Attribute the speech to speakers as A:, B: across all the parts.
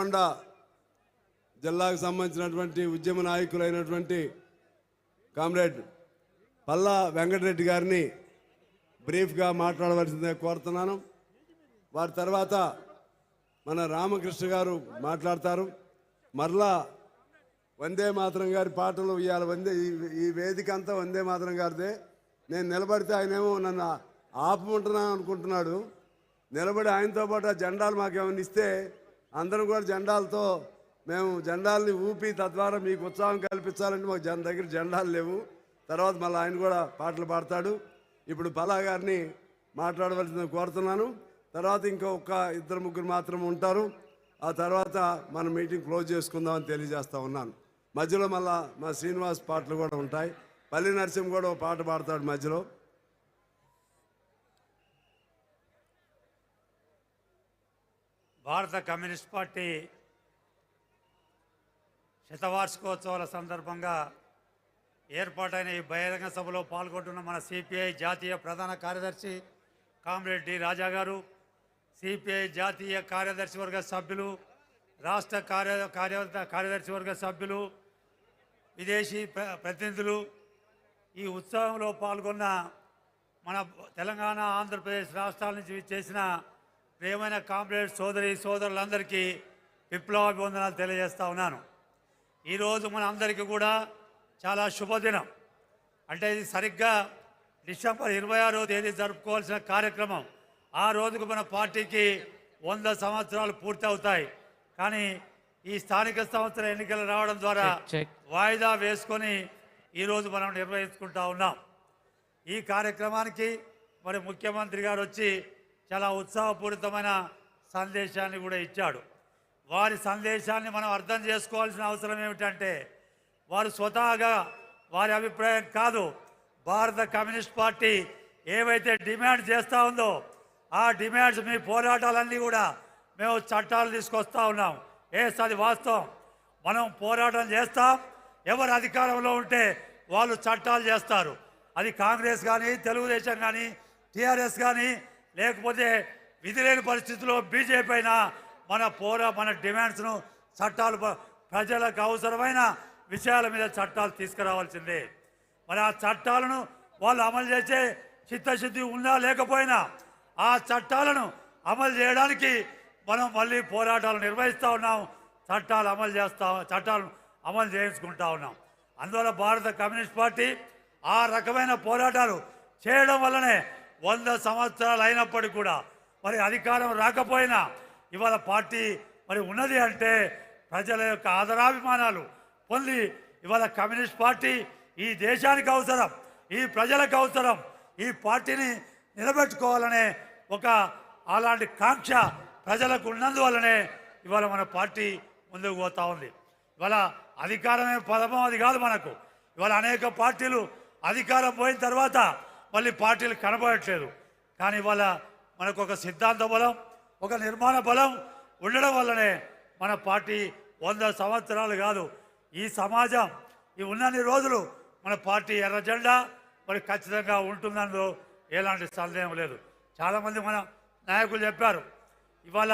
A: నల్గొండ జిల్లాకు సంబంధించినటువంటి ఉద్యమ నాయకులైనటువంటి కామ్రేడ్ పల్లా వెంకటరెడ్డి గారిని బ్రీఫ్గా మాట్లాడవలసిందే కోరుతున్నాను. వారి తర్వాత మన రామకృష్ణ గారు మాట్లాడతారు. మరలా వందే మాతరం గారి పాటలు ఇవాళ ఈ వేదిక అంతా వందే మాతరం గారిదే. నేను నిలబడితే ఆయనేమో నన్ను ఆపమంటున్నాను అనుకుంటున్నాడు. నిలబడి ఆయనతో పాటు ఆ జెండాలు మాకేమైనా ఇస్తే అందరం కూడా జెండాలతో మేము జెండాలని ఊపి తద్వారా మీకు ఉత్సాహం కల్పించాలంటే మాకు దగ్గర జెండాలు లేవు. తర్వాత మళ్ళీ ఆయన కూడా పాటలు పాడతాడు. ఇప్పుడు పల్లా గారిని మాట్లాడవలసిందని కోరుతున్నాను. తర్వాత ఇంకొక ఇద్దరు ముగ్గురు మాత్రం ఉంటారు. ఆ తర్వాత మన మీటింగ్ క్లోజ్ చేసుకుందామని తెలియజేస్తూ ఉన్నాను. మధ్యలో మళ్ళా మా శ్రీనివాస్ పాటలు కూడా ఉంటాయి. పల్లి నరసింహ కూడా ఒక పాట పాడతాడు మధ్యలో.
B: భారత కమ్యూనిస్ట్ పార్టీ శతవార్షికోత్సవాల సందర్భంగా ఏర్పాటైన ఈ బహిరంగ సభలో పాల్గొంటున్న మన సిపిఐ జాతీయ ప్రధాన కార్యదర్శి కామ్రేడ్ డి రాజా గారు, సిపిఐ జాతీయ కార్యదర్శి వర్గ సభ్యులు, రాష్ట్ర కార్యదర్శి వర్గ సభ్యులు, విదేశీ ప్రతినిధులు, ఈ ఉత్సవంలో పాల్గొన్న మన తెలంగాణ ఆంధ్రప్రదేశ్ రాష్ట్రాల నుంచి చేసిన ప్రియమైన కామ్రేడ్ సోదరులందరికీ విప్లవాభివందనాలు తెలియజేస్తూ ఉన్నాను. ఈరోజు మన అందరికీ కూడా చాలా శుభదినం. అంటే ఇది సరిగ్గా డిసెంబర్ 26వ తేదీ జరుపుకోవాల్సిన కార్యక్రమం. ఆ రోజుకు మన పార్టీకి 100 సంవత్సరాలు పూర్తి అవుతాయి. కానీ ఈ స్థానిక సంవత్సర ఎన్నికలు రావడం ద్వారా వాయిదా వేసుకొని ఈరోజు మనం నిర్వహించుకుంటా ఉన్నాం. ఈ కార్యక్రమానికి మరి ముఖ్యమంత్రి గారు వచ్చి చాలా ఉత్సాహపూరితమైన సందేశాన్ని కూడా ఇచ్చాడు. వారి సందేశాన్ని మనం అర్థం చేసుకోవాల్సిన అవసరం ఏమిటంటే, వారు స్వతహాగా వారి అభిప్రాయం కాదు, భారత కమ్యూనిస్ట్ పార్టీ ఏవైతే డిమాండ్ చేస్తూ ఉందో ఆ డిమాండ్స్, మీ పోరాటాలన్నీ కూడా మేము చట్టాలు తీసుకొస్తా ఉన్నాం. అది వాస్తవం. మనం పోరాటం చేస్తాం. ఎవరు అధికారంలో ఉంటే వాళ్ళు చట్టాలు చేస్తారు. అది కాంగ్రెస్ కానీ, తెలుగుదేశం కానీ, టీఆర్ఎస్ కానీ, లేకపోతే విధి లేని పరిస్థితుల్లో బీజేపీ అయినా మన డిమాండ్స్ను చట్టాలు, ప్రజలకు అవసరమైన విషయాల మీద చట్టాలు తీసుకురావాల్సిందే. మరి ఆ చట్టాలను వాళ్ళు అమలు చేసే చిత్తశుద్ధి ఉన్నా లేకపోయినా ఆ చట్టాలను అమలు చేయడానికి మనం మళ్ళీ పోరాటాలు నిర్వహిస్తూ ఉన్నాం. చట్టాలు అమలు చేయించుకుంటా ఉన్నాం. అందువల్ల భారత కమ్యూనిస్ట్ పార్టీ ఆ రకమైన పోరాటాలు చేయడం వల్లనే 100 సంవత్సరాలు అయినప్పటికీ కూడా మరి అధికారం రాకపోయినా ఇవాళ పార్టీ మరి ఉన్నది అంటే ప్రజల యొక్క ఆదరాభిమానాలు పొంది ఇవాళ కమ్యూనిస్ట్ పార్టీ ఈ దేశానికి అవసరం, ఈ ప్రజలకు అవసరం, ఈ పార్టీని నిలబెట్టుకోవాలనే ఒక అలాంటి కాంక్ష ప్రజలకు ఉన్నందువల్లనే ఇవాళ మన పార్టీ ముందుకు పోతూ ఉంది. ఇవాళ అధికారమే పదమం అది కాదు మనకు. ఇవాళ అనేక పార్టీలు అధికారం పోయిన తర్వాత మళ్ళీ పార్టీలు కనబడట్లేదు. కానీ ఇవాళ మనకు ఒక సిద్ధాంత బలం, ఒక నిర్మాణ బలం ఉండడం వల్లనే మన పార్టీ 100 సంవత్సరాలు కాదు, ఈ సమాజం ఈ ఉన్నన్ని రోజులు మన పార్టీ ఎర్ర జెండా మరి ఖచ్చితంగా ఉంటుందనలో ఎలాంటి సందేహం లేదు. చాలామంది మన నాయకులు చెప్పారు. ఇవాళ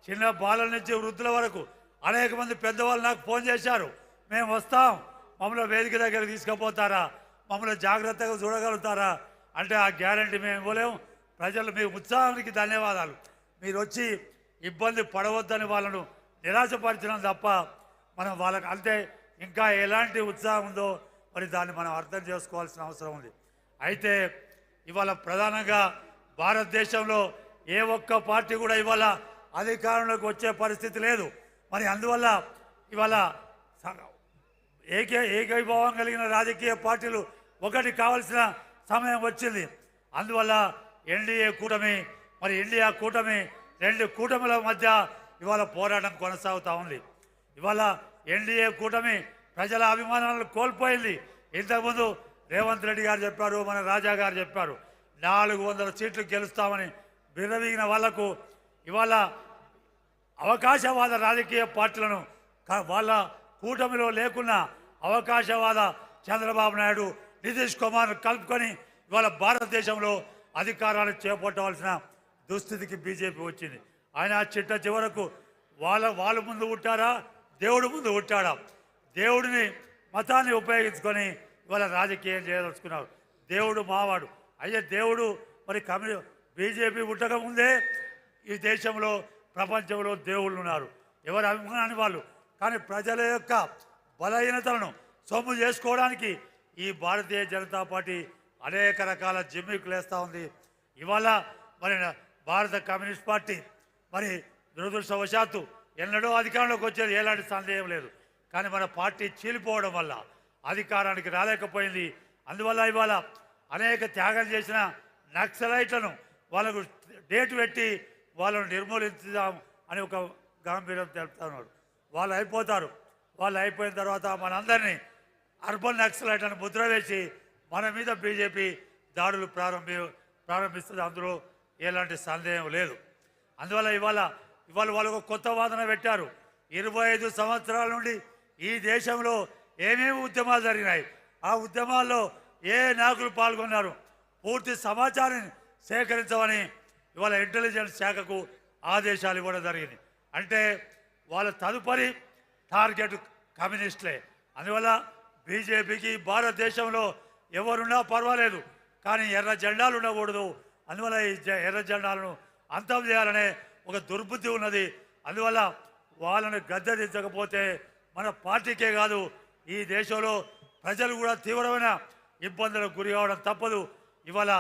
B: చిన్న బాలల నుంచి వృద్ధుల వరకు అనేక మంది పెద్దవాళ్ళు నాకు ఫోన్ చేశారు. మేము వస్తాం, మమ్మల్ని వేదిక దగ్గర తీసుకుపోతారా, మమ్మల్ని జాగ్రత్తగా చూడగలుగుతారా అంటే ఆ గ్యారంటీ మేము ఇవ్వలేము. ప్రజలు మీ ఉత్సాహానికి ధన్యవాదాలు. మీరు వచ్చి ఇబ్బంది పడవద్దని వాళ్ళను నిరాశపరిచడం తప్ప మనం వాళ్ళకి అంతే ఇంకా ఎలాంటి ఉత్సాహం ఉందో మరి దాన్ని మనం అర్థం చేసుకోవాల్సిన అవసరం ఉంది. అయితే ఇవాళ ప్రధానంగా భారతదేశంలో ఏ ఒక్క పార్టీ కూడా ఇవాళ అధికారంలోకి వచ్చే పరిస్థితి లేదు. మరి అందువల్ల ఇవాళ ఏకైభావం కలిగిన రాజకీయ పార్టీలు ఒకటి కావాల్సిన సమయం వచ్చింది. అందువల్ల ఎన్డీఏ కూటమి మరి ఇండియా కూటమి, 2 కూటమిల మధ్య ఇవాళ పోరాటం కొనసాగుతూ ఉంది. ఇవాళ ఎన్డీఏ కూటమి ప్రజల అభిమానాలను కోల్పోయింది. ఇంతకుముందు రేవంత్ రెడ్డి గారు చెప్పారు, మన రాజా గారు చెప్పారు 400 సీట్లు గెలుస్తామని విర్రవీగిన వాళ్లకు ఇవాళ అవకాశవాద రాజకీయ పార్టీలను వాళ్ళ కూటమిలో లేకున్నా అవకాశవాద చంద్రబాబు నాయుడు, నితీష్ కుమార్ కలుపుకొని ఇవాళ భారతదేశంలో అధికారాన్ని చేపట్టవలసిన దుస్థితికి బీజేపీ వచ్చింది. ఆయన చిట్ట చివరకు వాళ్ళ ముందు పుట్టారా, దేవుడు ముందు పుట్టాడా? దేవుడిని మతాన్ని ఉపయోగించుకొని ఇవాళ రాజకీయం చేయదలుచుకున్నారు. దేవుడు మావాడు అయ్యే దేవుడు మరి బీజేపీ పుట్టక ముందే ఈ దేశంలో ప్రపంచంలో దేవుళ్ళు ఉన్నారు, ఎవరు అభిమానాన్ని వాళ్ళు. కానీ ప్రజల యొక్క బలహీనతలను సొమ్ము చేసుకోవడానికి ఈ భారతీయ జనతా పార్టీ అనేక రకాల జిమ్మికులు వేస్తూ ఉంది. ఇవాళ మరి భారత కమ్యూనిస్ట్ పార్టీ మరి దురదృష్టవశాత్తు ఎన్నడూ అధికారంలోకి వచ్చేది ఎలాంటి సందేహం లేదు. కానీ మన పార్టీ చీలిపోవడం వల్ల అధికారానికి రాలేకపోయింది. అందువల్ల ఇవాళ అనేక త్యాగం చేసిన నక్సలైట్లను వాళ్ళకు డేట్ పెట్టి వాళ్ళను నిర్మూలించుదాం అని ఒక గాంభీర్యం తెలుపుతున్నారు. వాళ్ళు అయిపోతారు. వాళ్ళు అయిపోయిన తర్వాత మనందరినీ అర్బన్ నక్సలైట్ అని ముద్ర వేసి మన మీద బీజేపీ దాడులు ప్రారంభిస్తుంది. అందులో ఎలాంటి సందేహం లేదు. అందువల్ల ఇవాళ వాళ్ళు ఒక కొత్త వాదన పెట్టారు. 25 సంవత్సరాల నుండి ఈ దేశంలో ఏమేమి ఉద్యమాలు జరిగినాయి, ఆ ఉద్యమాల్లో ఏ నాయకులు పాల్గొన్నారు, పూర్తి సమాచారాన్ని సేకరించమని ఇవాళ ఇంటెలిజెన్స్ శాఖకు ఆదేశాలు ఇవ్వడం జరిగింది. అంటే వాళ్ళ తదుపరి టార్గెట్ కమ్యూనిస్టులే. అందువల్ల బీజేపీకి భారతదేశంలో ఎవరున్నా పర్వాలేదు, కానీ ఎర్ర జెండాలు ఉండకూడదు. అందువల్ల ఈ ఎర్ర జెండాలను అంతం చేయాలనే ఒక దుర్బుద్ధి ఉన్నది. అందువల్ల వాళ్ళని గద్దెదించకపోతే మన పార్టీకే కాదు ఈ దేశంలో ప్రజలు కూడా తీవ్రమైన ఇబ్బందులకు గురి కావడం తప్పదు. ఇవాళ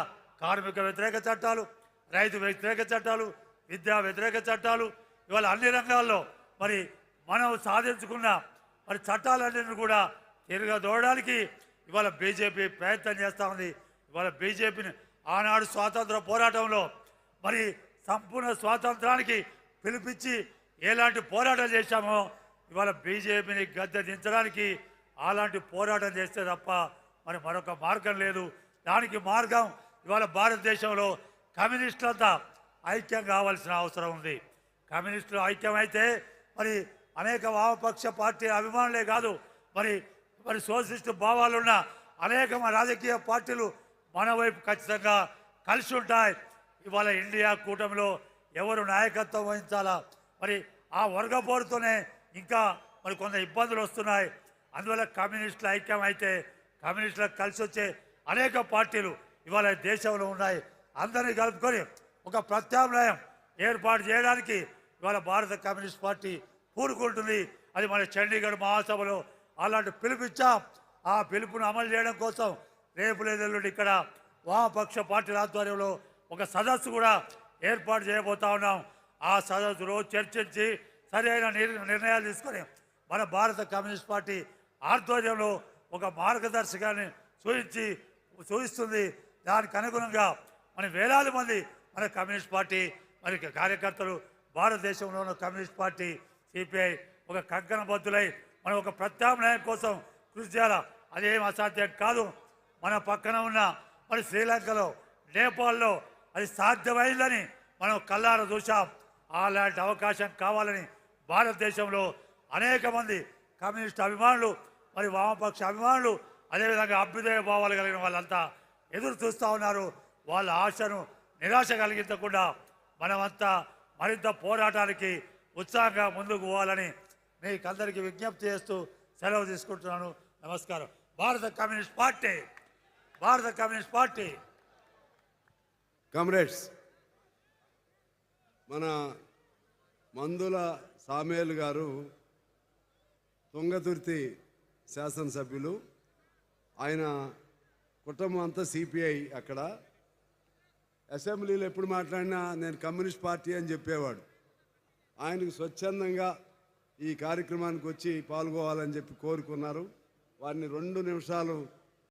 B: కార్మిక వ్యతిరేక చట్టాలు, రైతు వ్యతిరేక చట్టాలు, విద్యా వ్యతిరేక చట్టాలు, ఇవాళ అన్ని రంగాల్లో మరి మనం సాధించుకున్న మరి చట్టాలన్నింటినీ కూడా తిరగదోడడానికి ఇవాళ బీజేపీ ప్రయత్నం చేస్తూ ఉంది. ఇవాళ బీజేపీని ఆనాడు స్వాతంత్ర పోరాటంలో మరి సంపూర్ణ స్వాతంత్రానికి పిలిపించి ఎలాంటి పోరాటం చేశామో ఇవాళ బీజేపీని గద్దె దించడానికి అలాంటి పోరాటం చేస్తే తప్ప మరి మరొక మార్గం లేదు. దానికి మార్గం ఇవాళ భారతదేశంలో కమ్యూనిస్టులంతా ఐక్యం కావాల్సిన అవసరం ఉంది. కమ్యూనిస్టులు ఐక్యమైతే మరి అనేక వామపక్ష పార్టీ అభిమానులే కాదు, మరి సోషలిస్టు భావాలున్న అనేక రాజకీయ పార్టీలు మన వైపు ఖచ్చితంగా కలిసి ఉంటాయి. ఇవాళ ఇండియా కూటమిలో ఎవరు నాయకత్వం వహించాలా, మరి ఆ వర్గపోరుతోనే ఇంకా మరి కొంత ఇబ్బందులు వస్తున్నాయి. అందువల్ల కమ్యూనిస్టులు ఐక్యం అయితే కమ్యూనిస్టులకు కలిసి వచ్చే అనేక పార్టీలు ఇవాళ దేశంలో ఉన్నాయి. అందరినీ కలుపుకొని ఒక ప్రత్యామ్నాయం ఏర్పాటు చేయడానికి ఇవాళ భారత కమ్యూనిస్ట్ పార్టీ పూనుకుంటుంది. అది మన చండీగఢ్ మహాసభలో అలాంటి పిలుపిచ్చాం. ఆ పిలుపును అమలు చేయడం కోసం రేపు లేదెల్లుండి ఇక్కడ వామపక్ష పార్టీల ఆధ్వర్యంలో ఒక సదస్సు కూడా ఏర్పాటు చేయబోతా ఉన్నాం. ఆ సదస్సులో చర్చించి సరైన నిర్ణయాలు తీసుకొని మన భారత కమ్యూనిస్ట్ పార్టీ ఆధ్వర్యంలో ఒక మార్గదర్శకాన్ని చూపిస్తుంది. దానికి అనుగుణంగా మన వేలాది మంది మన కమ్యూనిస్ట్ పార్టీ మరి కార్యకర్తలు భారతదేశంలో ఉన్న కమ్యూనిస్ట్ పార్టీ సిపిఐ ఒక కంకణబద్ధులై మనం ఒక ప్రత్యామ్నాయం కోసం కృషి చేయాలి. అదేం అసాధ్యం కాదు. మన పక్కన ఉన్న మరి శ్రీలంకలో, నేపాల్లో అది సాధ్యమైందని మనం కళ్ళారా చూసాం. అలాంటి అవకాశం కావాలని భారతదేశంలో అనేక మంది కమ్యూనిస్ట్ అభిమానులు, మరి వామపక్ష అభిమానులు, అదేవిధంగా అభ్యుదయ భావాలు కలిగిన వాళ్ళంతా ఎదురు చూస్తూ ఉన్నారు. వాళ్ళ ఆశను నిరాశ కలిగించకుండా మనమంతా మరింత పోరాటానికి ఉత్సాహంగా ముందుకు పోవాలని మీకందరికీ విజ్ఞప్తి చేస్తూ సెలవు తీసుకుంటున్నాను. నమస్కారం. భారత కమ్యూనిస్ట్ పార్టీ, భారత కమ్యూనిస్ట్ పార్టీ.
A: కామ్రేడ్స్, మన మందుల సామేల్ గారు తుంగతుర్తి శాసనసభ్యులు. ఆయన కుటుంబం అంతా సిపిఐ. అక్కడ అసెంబ్లీలో ఎప్పుడు మాట్లాడినా నేను కమ్యూనిస్ట్ పార్టీ అని చెప్పేవాడు. ఆయనకు స్వచ్ఛందంగా ఈ కార్యక్రమానికి వచ్చి పాల్గొవాలని చెప్పి కోరుకున్నారు. వారిని 2 నిమిషాలు